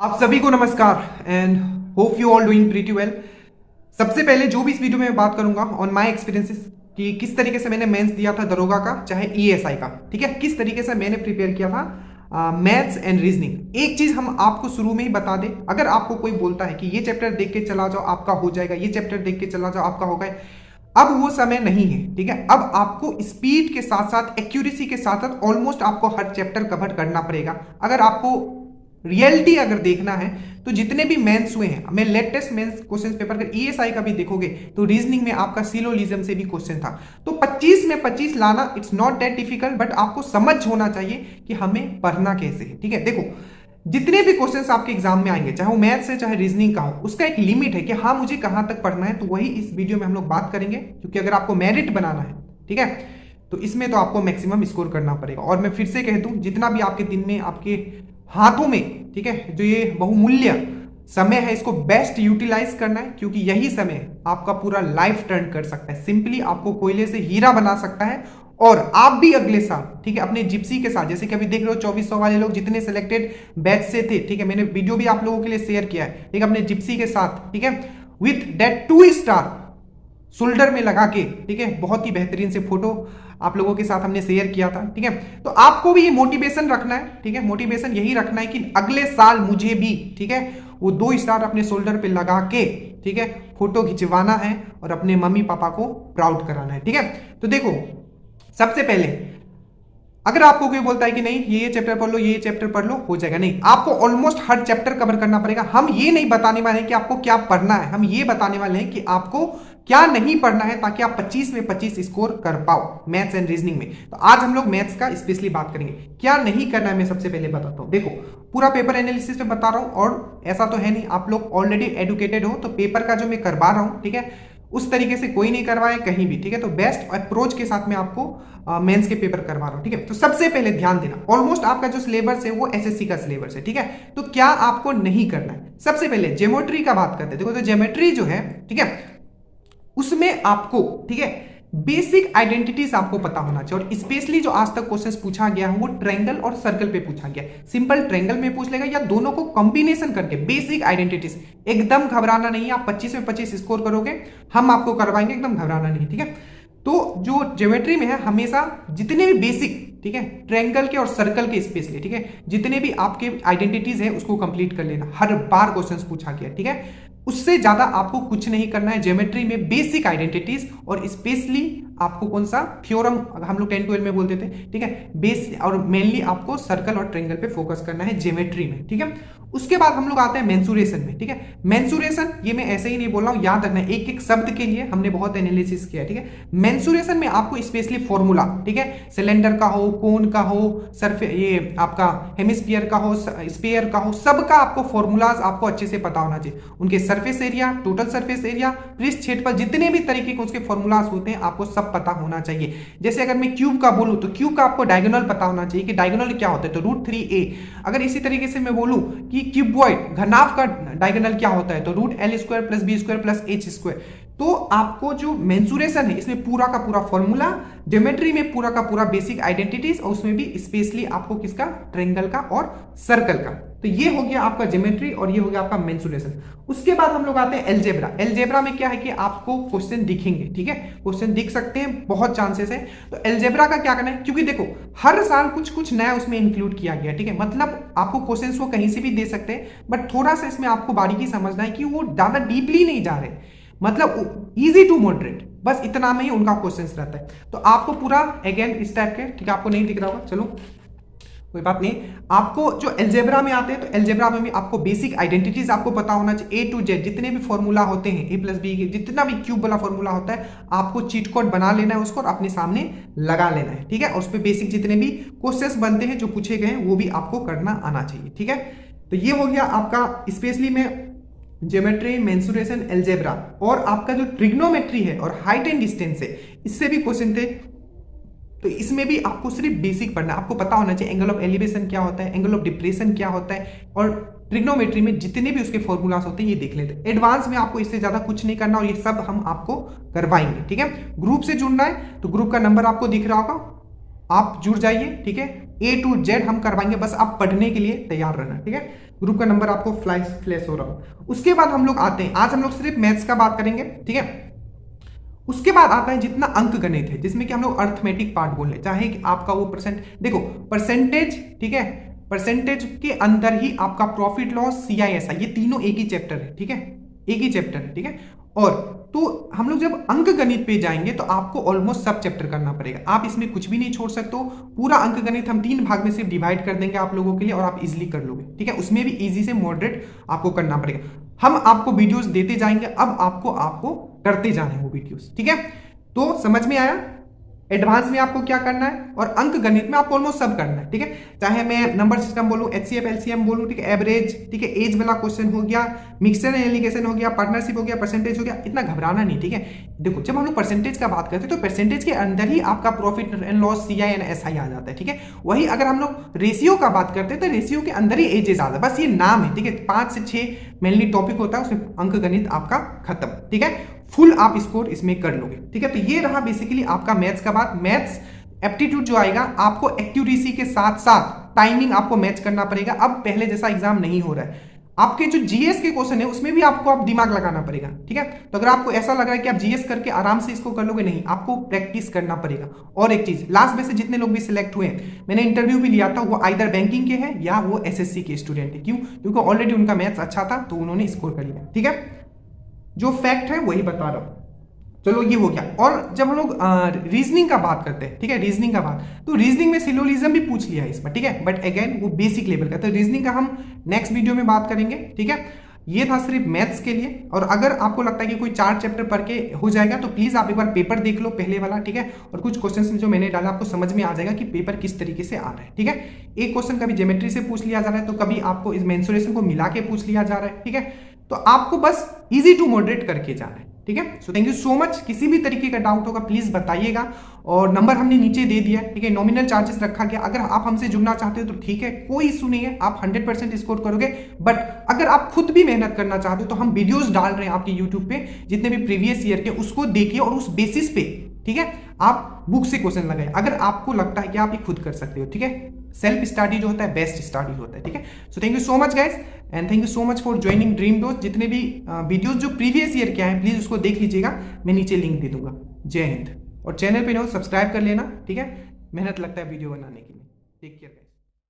आप सभी को नमस्कार and hope you all doing pretty well. सबसे पहले जो भी इस वीडियो में बात करूंगा ऑन माय एक्सपीरियंसेस कि किस तरीके से मैंने मेंस दिया था दरोगा का चाहे ईएसआई का, ठीक है, किस तरीके से मैंने प्रिपेयर किया था मैथ्स एंड रीजनिंग। एक चीज हम आपको शुरू में ही बता दें, अगर आपको कोई बोलता है कि ये चैप्टर देख के चला जाओ आपका हो जाएगा, ये चैप्टर देख के चला जाओ आपका होगा, अब वो समय नहीं है, ठीक है। अब आपको स्पीड के साथ साथ एक्यूरेसी के साथ साथ ऑलमोस्ट आपको हर चैप्टर कवर करना पड़ेगा। अगर आपको रियलिटी अगर देखना है तो जितने भी मेंस हुए हैं, मैं लेटेस्ट मेंस क्वेश्चन पेपर अगर ईएसआई का भी देखोगे तो रीजनिंग में आपका सिलोजिज्म से भी क्वेश्चन था। तो 25 में 25 लाना it's not that difficult, but आपको समझ होना चाहिए कि हमें पढ़ना कैसे है, ठीक है। देखो जितने भी क्वेश्चंस आपके एग्जाम में आएंगे, चाहे वो मैथ्स है चाहे रीजनिंग का हो, उसका एक लिमिट है कि हाँ मुझे कहां तक पढ़ना है। तो वही इस वीडियो में हम लोग बात करेंगे, क्योंकि अगर आपको मेरिट बनाना है, ठीक है, तो इसमें तो आपको मैक्सिमम स्कोर करना पड़ेगा। और मैं फिर से कह दूं, जितना भी आपके दिन में आपके हाथों में, ठीक है, जो ये बहुमूल्य समय है इसको बेस्ट यूटिलाइज करना है, क्योंकि यही समय आपका पूरा लाइफ टर्न कर सकता है, सिंपली आपको कोयले से हीरा बना सकता है। और आप भी अगले साल, ठीक है, अपने जिप्सी के साथ, जैसे कि अभी देख रहे हो 2400 वाले लोग जितने सिलेक्टेड बैच से थे, ठीक है, मैंने वीडियो भी आप लोगों के लिए शेयर किया है, ठीक है, अपने जिप्सी के साथ, ठीक है, विथ दैट 2 स्टार शोल्डर में लगा के, ठीक है, बहुत ही बेहतरीन से फोटो आप लोगों के साथ हमने शेयर किया था, ठीक है। तो आपको भी ये मोटिवेशन रखना है, ठीक है, मोटिवेशन यही रखना है कि अगले साल मुझे भी, ठीक है, वो 2 स्टार अपने शोल्डर पे लगा के, ठीक है, फोटो खिंचवाना है और अपने मम्मी पापा को प्राउड कराना है, ठीक है। तो देखो सबसे पहले अगर आपको कोई बोलता है कि नहीं ये चैप्टर पढ़ लो, ये चैप्टर पढ़ लो, हो जाएगा, नहीं, आपको ऑलमोस्ट हर चैप्टर कवर करना पड़ेगा। हम ये नहीं बताने वाले हैं कि आपको क्या पढ़ना है, हम ये बताने वाले हैं कि आपको क्या नहीं पढ़ना है, ताकि आप 25 में 25 स्कोर कर पाओ मैथ्स एंड रीजनिंग में। तो आज हम लोग मैथ्स का स्पेशली बात करेंगे, क्या नहीं करना है मैं सबसे पहले बताता हूं। देखो पूरा पेपर एनालिसिस में बता रहा हूं, और ऐसा तो है नहीं आप लोग ऑलरेडी एडुकेटेड हो, तो पेपर का जो मैं करवा रहा हूं, ठीक है, उस तरीके से कोई नहीं करवाए कहीं भी, ठीक है। तो बेस्ट अप्रोच के साथ में आपको मेंस के पेपर करवा रहा हूं, ठीक है। तो सबसे पहले ध्यान देना, ऑलमोस्ट आपका जो सिलेबस है वो एसएससी का सिलेबस है, ठीक है। तो क्या आपको नहीं करना है, सबसे पहले ज्योमेट्री का बात करते हैं। देखो तो ज्योमेट्री जो है, ठीक है, उसमें आपको, ठीक है, बेसिक आइडेंटिटीज आपको पता होना चाहिए। और स्पेशली जो आज तक क्वेश्चंस पूछा गया है वो ट्रायंगल और सर्कल पे पूछा गया। सिंपल ट्रायंगल में पूछ लेगा या दोनों को कॉम्बिनेशन करके बेसिक आइडेंटिटीज। एकदम घबराना नहीं है, आप 25 में 25 स्कोर करोगे, हम आपको करवाएंगे, एकदम घबराना नहीं, ठीक है। तो जो ज्योमेट्री में है हमेशा जितने भी बेसिक, ठीक है, ट्रायंगल के और सर्कल के स्पेशली, ठीक है, जितने भी आपके आइडेंटिटीज है उसको कंप्लीट कर लेना। हर बार क्वेश्चंस पूछा गया, ठीक है, उससे ज्यादा आपको कुछ नहीं करना है। ज्योमेट्री में बेसिक आइडेंटिटीज और स्पेशली आपको कौन सा थ्योरम हम लोग 10 12 में बोलते थे, ठीक है, बेस, और मेनली आपको सर्कल और ट्रायंगल पे फोकस करना है ज्योमेट्री में, ठीक है। उसके बाद हम लोग आते हैं मेंसुरेशन में, ठीक है। मेंसुरेशन ये मैं ऐसे ही नहीं बोल रहा हूं, याद रखना एक एक शब्द के लिए हमने बहुत एनालिसिस किया, ठीक है। मेंसुरेशन में आपको स्पेशली फॉर्मूला, ठीक है, सिलेंडर का हो, कोन का हो, सरफे ये आपका हेमिस्फीयर का हो, स्फीयर का हो, सबका आपको फॉर्मूलाज आपको अच्छे से पता होना चाहिए। उनके surface area, total surface area, पृष्ठ क्षेत्रफल, जितने भी तरीके के उसके फॉर्मूलाज होते हैं आपको सब पता होना चाहिए। जैसे अगर मैं क्यूब का बोलूं तो क्यूब का आपको डायगोनल पता होना चाहिए कि डायगोनल क्या होता है, तो √3a। अगर इसी तरीके से मैं बोलूं कि क्यूबॉइड घनाभ का डायगोनल क्या होता है, तो √L² + B² + H²। तो आपको जो मेंसुरेशन है इसमें पूरा का पूरा फॉर्मूला, ज्योमेट्री में पूरा का पूरा बेसिक आइडेंटिटीज, और उसमें भी स्पेशली आपको किसका, ट्रायंगल का और सर्कल का। तो ये हो गया आपका ज्योमेट्री और ये हो गया आपका मेंसुरेशन। उसके बाद हम लोग आते हैं एलजेब्रा। एलजेब्रा में क्या है कि आपको क्वेश्चन दिखेंगे, ठीक है, क्वेश्चन दिख सकते हैं, बहुत चांसेस है। तो एलजेब्रा का क्या करना है, क्योंकि देखो हर साल कुछ कुछ नया उसमें इंक्लूड किया गया, ठीक है, मतलब आपको क्वेश्चन वो कहीं से भी दे सकते हैं, बट थोड़ा सा इसमें आपको बारीकी समझना है कि वो ज्यादा डीपली नहीं जा रहे, मतलब इजी टू मॉडरेट, बस इतना में ही उनका क्वेश्चंस रहता है। तो आपको पूरा अगेन इस टाइप के, ठीक है, आपको नहीं दिख रहा होगा, चलो कोई बात नहीं। आपको जो एलजेब्रा में आते हैं तो एलजेब्रा में भी आपको बेसिक आइडेंटिटीज आपको पता होना चाहिए, A to Z जितने भी फॉर्मूला होते हैं, A+B के जितना भी क्यूब वाला फॉर्मूला होता है, आपको चीट कोड बना लेना है उसको और अपने सामने लगा लेना है, ठीक है। और उस पर बेसिक जितने भी क्वेश्चंस बनते हैं जो पूछे गए हैं वो भी आपको करना आना चाहिए, ठीक है। तो ये हो गया आपका स्पेशली में ज्योमेट्री, मेंसुरेशन, एलजेब्रा। और आपका जो ट्रिग्नोमेट्री है और हाइट एंड डिस्टेंस है, इससे भी क्वेश्चन थे, तो इसमें भी आपको सिर्फ बेसिक पढ़ना, आपको पता होना चाहिए एंगल ऑफ एलिवेशन क्या होता है, एंगल ऑफ डिप्रेशन क्या होता है, और ट्रिग्नोमेट्री में जितने भी उसके फॉर्मूलाज होते हैं ये देख लेते हैं। एडवांस में आपको इससे ज्यादा कुछ नहीं करना और ये सब हम आपको करवाएंगे, ठीक है। ग्रुप से जुड़ना है तो ग्रुप का नंबर आपको दिख रहा होगा, आप जुड़ जाइए, ठीक है। A to Z हम करवाएंगे, बस आप पढ़ने के लिए तैयार रहना, ठीक है। ग्रुप का नंबर आपको फ्लैश हो रहा हो। उसके बाद हम लोग आते हैं, आज हम लोग सिर्फ मैथ्स का बात करेंगे, ठीक है। उसके बाद आता है जितना अंक गणित है, जिसमें कि हम लोग अर्थमेटिक पार्ट बोल रहे, चाहे कि आपका वो देखो परसेंटेज, ठीक है, परसेंटेज के अंदर ही आपका प्रॉफिट लॉस, CISI, ये तीनों एक ही चैप्टर है, ठीक है, एक ही चैप्टर है, ठीक है। और तो हम लोग जब अंक गणित पे जाएंगे तो आपको ऑलमोस्ट सब चैप्टर करना पड़ेगा, आप इसमें कुछ भी नहीं छोड़ सकते हो। पूरा अंक गणित हम 3 भाग में सिर्फ डिवाइड कर देंगे आप लोगों के लिए और आप इजीली कर लोगे, ठीक है। उसमें भी इजी से मॉडरेट आपको करना पड़ेगा। हम आपको वीडियोस देते जाएंगे, अब आपको करते जाने वो वीडियोस, ठीक है। तो समझ में आया, एडवांस में आपको क्या करना है और अंक गणित में आपको ऑलमोस्ट सब करना है, ठीक है। चाहे मैं नंबर सिस्टम बोलूं, HCF LCM बोलूं, ठीक है, एवरेज, ठीक है, एज वाला क्वेश्चन हो गया, मिक्सचर एंड एलिगेशन हो गया, पार्टनरशिप हो गया, परसेंटेज हो गया, इतना घबराना नहीं, ठीक है। देखो जब हम लोग परसेंटेज का बात करते हैं तो परसेंटेज के अंदर ही आपका प्रॉफिट एंड लॉस, CISI आ जाता है, ठीक है। वही अगर हम लोग रेशियो का बात करते हैं तो रेशियो के अंदर ही एजेस आता है, बस ये नाम है, ठीक है। 5 से 6 मेनली टॉपिक होता है, उसमें अंक गणित आपका खत्म, ठीक है। फुल आप स्कोर इसमें कर लोगे, ठीक है। तो ये रहा बेसिकली आपका मैथ्स का बात। मैथ्स एप्टीट्यूड जो आएगा आपको एक्यूरेसी के साथ साथ टाइमिंग आपको मैच करना पड़ेगा। अब पहले जैसा एग्जाम नहीं हो रहा है, आपके जो GS के क्वेश्चन है उसमें भी आपको आप दिमाग लगाना पड़ेगा, ठीक है। तो अगर आपको ऐसा लग रहा है कि आप GS करके आराम से इसको कर लोगे, नहीं, आपको प्रैक्टिस करना पड़ेगा। और एक चीज, लास्ट में से जितने लोग भी सिलेक्ट हुए, मैंने इंटरव्यू भी लिया था, वो आइदर बैंकिंग के हैं या वो SSC के स्टूडेंट है। क्यों? क्योंकि ऑलरेडी उनका मैथ्स अच्छा था तो उन्होंने स्कोर कर लिया, ठीक है। जो फैक्ट है वही बता रहा हूं। चलो ये हो गया। और जब हम लोग रीजनिंग का बात करते हैं, ठीक है, रीजनिंग का बात, तो रीजनिंग में सिलोजिज्म भी पूछ लिया है इसमें, ठीक है, बट अगेन वो बेसिक लेवल का, तो रीजनिंग का हम नेक्स्ट वीडियो में बात करेंगे, ठीक है। ये था सिर्फ मैथ्स के लिए। और अगर आपको लगता है कि कोई 4 चैप्टर पढ़ के हो जाएगा तो प्लीज आप एक बार पेपर देख लो पहले वाला, ठीक है। और कुछ क्वेश्चन जो मैंने डाला आपको समझ में आ जाएगा कि पेपर किस तरीके से आ रहा है, ठीक है। एक क्वेश्चन कभी ज्योमेट्री से पूछ लिया जा रहा है, तो कभी आपको इस मेंसुरेशन को मिला के पूछ लिया जा रहा है, ठीक है। तो आपको बस इजी टू मॉडरेट करके जाना है, ठीक है। So thank you so much. किसी भी तरीके का डाउट होगा प्लीज बताइएगा, और नंबर हमने नीचे दे दिया है, ठीक है। नॉमिनल चार्जेस रखा गया, अगर आप हमसे जुड़ना चाहते हो तो ठीक है, कोई इशू नहीं है, आप 100% स्कोर करोगे। बट अगर आप खुद भी मेहनत करना चाहते हो तो हम वीडियोस डाल रहे हैं आपके यूट्यूब पे, जितने भी प्रीवियस ईयर के, उसको देखिए और उस बेसिस पे, ठीक है, आप बुक से क्वेश्चन लगाए अगर आपको लगता है कि आप ये खुद कर सकते हो, ठीक है। सेल्फ स्टडी जो होता है बेस्ट स्टडी होता है, ठीक है। So thank you so much guys, and thank you so much for joining dream dose. जितने भी वीडियोस जो प्रीवियस ईयर के आए प्लीज उसको देख लीजिएगा, मैं नीचे लिंक दे दूंगा। जय हिंद। और चैनल पे ना सब्सक्राइब कर लेना, ठीक है, मेहनत लगता है वीडियो बनाने के लिए। Take care.